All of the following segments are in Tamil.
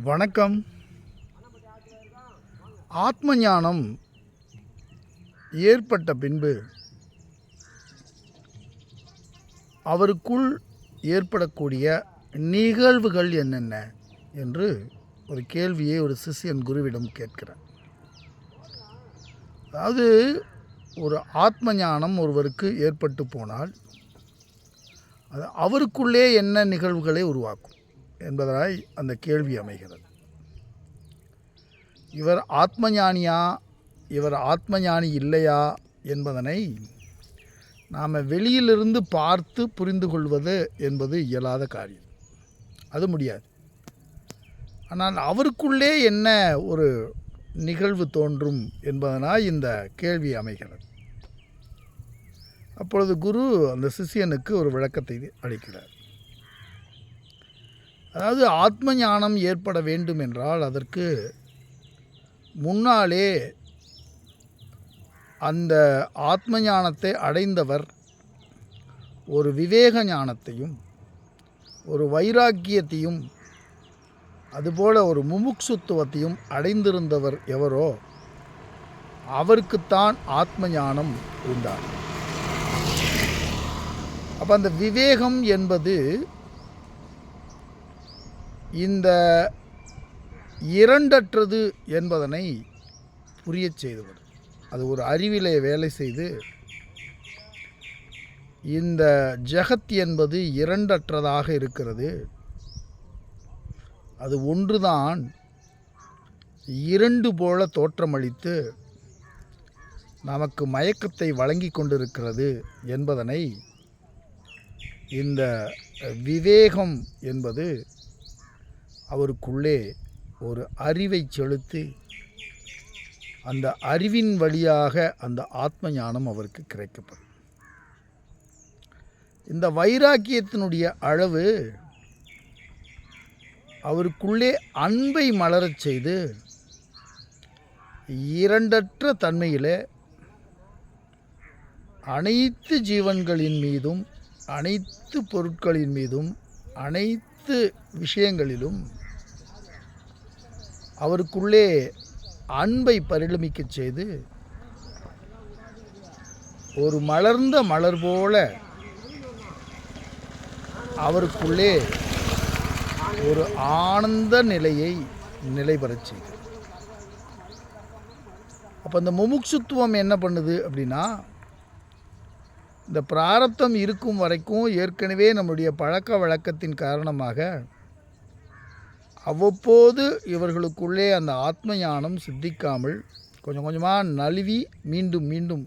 வணக்கம். ஆத்ம ஞானம் ஏற்பட்ட பின்பு அவருக்குள் ஏற்படக்கூடிய நிகழ்வுகள் என்னென்ன என்று ஒரு கேள்வியை ஒரு சிஷ்யன் குருவிடம் கேட்கிறார். அதாவது ஒரு ஆத்ம ஞானம் ஒருவருக்கு ஏற்பட்டு போனால் அது அவருக்குள்ளே என்ன நிகழ்வுகளை உருவாக்கும் என்பதாய் அந்த கேள்வி அமைகிறது. இவர் ஆத்ம ஞானியா, இவர் ஆத்ம ஞானி இல்லையா என்பதனை நாம் வெளியிலிருந்து பார்த்து புரிந்து கொள்வது என்பது இயலாத காரியம். அது முடியாது. ஆனால் அவருக்குள்ளே என்ன ஒரு நிகழ்வு தோன்றும் என்பதனால் இந்த கேள்வி அமைகிறது. அப்பொழுது குரு அந்த சிஷ்யனுக்கு ஒரு விளக்கத்தை அளிக்கிறார். அதாவது ஆத்ம ஞானம் ஏற்பட வேண்டும் என்றால் அதற்கு முன்னாலே அந்த ஆத்ம ஞானத்தை அடைந்தவர் ஒரு விவேக ஞானத்தையும் ஒரு வைராக்கியத்தையும் அதுபோல ஒரு முமுட்சுத்துவத்தையும் அடைந்திருந்தவர் எவரோ அவருக்குத்தான் ஆத்ம ஞானம் உண்டாகும். அப்போ அந்த விவேகம் என்பது இந்த இரண்டற்றது என்பதனை புரியச் செய்தவர். அது ஒரு அறிவிலே வேலை செய்து இந்த ஜகத் என்பது இரண்டற்றதாக இருக்கிறது, அது ஒன்றுதான் இரண்டு போல தோற்றமளித்து நமக்கு மயக்கத்தை வழங்கி கொண்டிருக்கிறது என்பதனை இந்த விவேகம் என்பது அவருக்குள்ளே ஒரு அறிவை செலுத்தி அந்த அறிவின் வழியாக அந்த ஆத்ம ஞானம் அவருக்கு கிடைக்கப்படும். இந்த வைராக்கியத்தினுடைய அளவு அவருக்குள்ளே அன்பை மலரச் செய்து இரண்டற்ற தன்மையிலே அனைத்து ஜீவன்களின் மீதும் அனைத்து பொருட்களின் மீதும் அனைத்து விஷயங்களிலும் அவருக்குள்ளே அன்பை பரிணமிக்கச் செய்து ஒரு மலர்ந்த மலர் போல அவருக்குள்ளே ஒரு ஆனந்த நிலையை நிலைபெறச் செய்து. அப்போ இந்த முமுட்சுத்துவம் என்ன பண்ணுது அப்படின்னா, இந்த பிராரப்தம் இருக்கும் வரைக்கும் ஏற்கனவே நம்முடைய பழக்க வழக்கத்தின் காரணமாக அவ்வப்போது இவர்களுக்குள்ளே அந்த ஆத்ம ஞானம் சித்திக்காமல் கொஞ்சம் கொஞ்சமாக நழுவி மீண்டும் மீண்டும்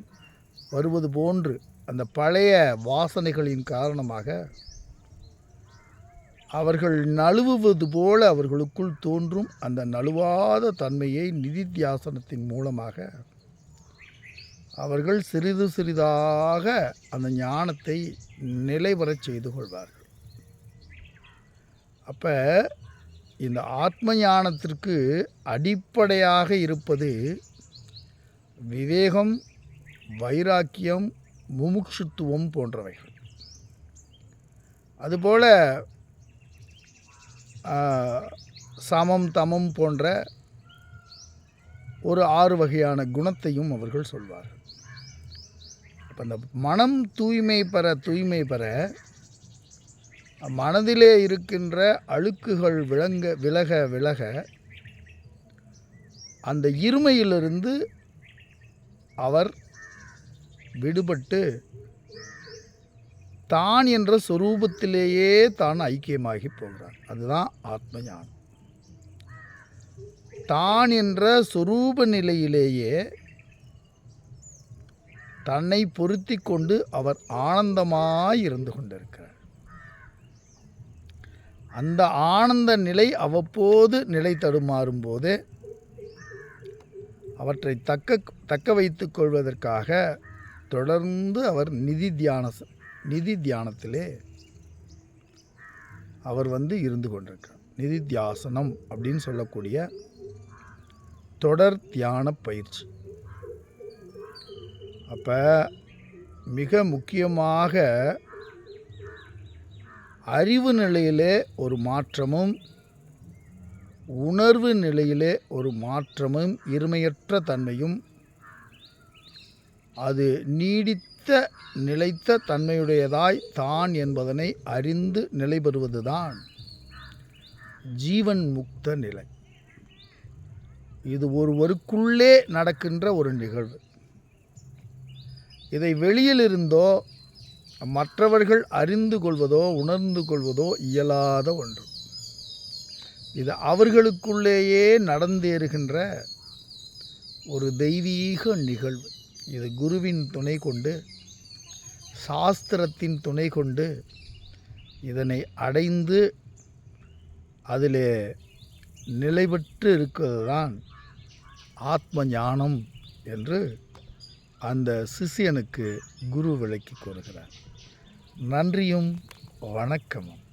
வருவது போன்று அந்த பழைய வாசனைகளின் காரணமாக அவர்கள் நழுவுவது போல அவர்களுக்குள் தோன்றும் அந்த நழுவாத தன்மையை நிதித்தியாசனத்தின் மூலமாக அவர்கள் சிறிது சிறிதாக அந்த ஞானத்தை நிலைபெறச் செய்து கொள்வார்கள். அப்போ இந்த ஆத்ம ஞானத்திற்கு அடிப்படையாக இருப்பது விவேகம், வைராக்கியம், முமுட்சுத்துவம் போன்றவைகள். அதுபோல சமம் தமம் போன்ற ஒரு 6 வகையான குணத்தையும் அவர்கள் சொல்வார்கள். அப்போ அந்த மனம் தூய்மை பெற மனதிலே இருக்கின்ற அழுக்குகள் விலக அந்த இருமையிலிருந்து அவர் விடுபட்டு தான் என்ற சொரூபத்திலேயே தான் ஐக்கியமாகி போகிறார். அதுதான் ஆத்ம ஞானம். தான் என்ற சொரூப நிலையிலேயே தன்னை பொருத்தி கொண்டு அவர் ஆனந்தமாய் இருந்து கொண்டிருக்கிறார். அந்த ஆனந்த நிலை அவ்வப்போது நிலை தடுமாறும் போது அவற்றை தக்க வைத்து கொள்வதற்காக தொடர்ந்து அவர் நிதி தியானத்திலே அவர் இருந்து கொண்டிருக்கிறார். நிதித்தியாசனம் அப்படின்னு சொல்லக்கூடிய தொடர் தியான பயிற்சி. அப்போ மிக முக்கியமாக அறிவு நிலையிலே ஒரு மாற்றமும் உணர்வு நிலையிலே ஒரு மாற்றமும் இருமையற்ற தன்மையும் அது நீடித்த நிலைத்த தன்மையுடையதாய் தான் என்பதனை அறிந்து நிலை பெறுவதுதான் ஜீவன் முக்த நிலை. இது ஒருவருக்குள்ளே நடக்கின்ற ஒரு நிகழ்வு. இதை வெளியிலிருந்தோ மற்றவர்கள் அறிந்து கொள்வதோ உணர்ந்து கொள்வதோ இயலாத ஒன்று. இது அவர்களுக்குள்ளேயே நடந்தேறுகின்ற ஒரு தெய்வீக நிகழ்வு. இது குருவின் துணை கொண்டு, சாஸ்திரத்தின் துணை கொண்டு இதனை அடைந்து அதிலே நிலை பெற்று இருக்கிறது தான் ஆத்ம ஞானம் என்று அந்த சிஷ்யனுக்கு குரு விளக்கி கூறுகிறார். நன்றியும் வணக்கமும்.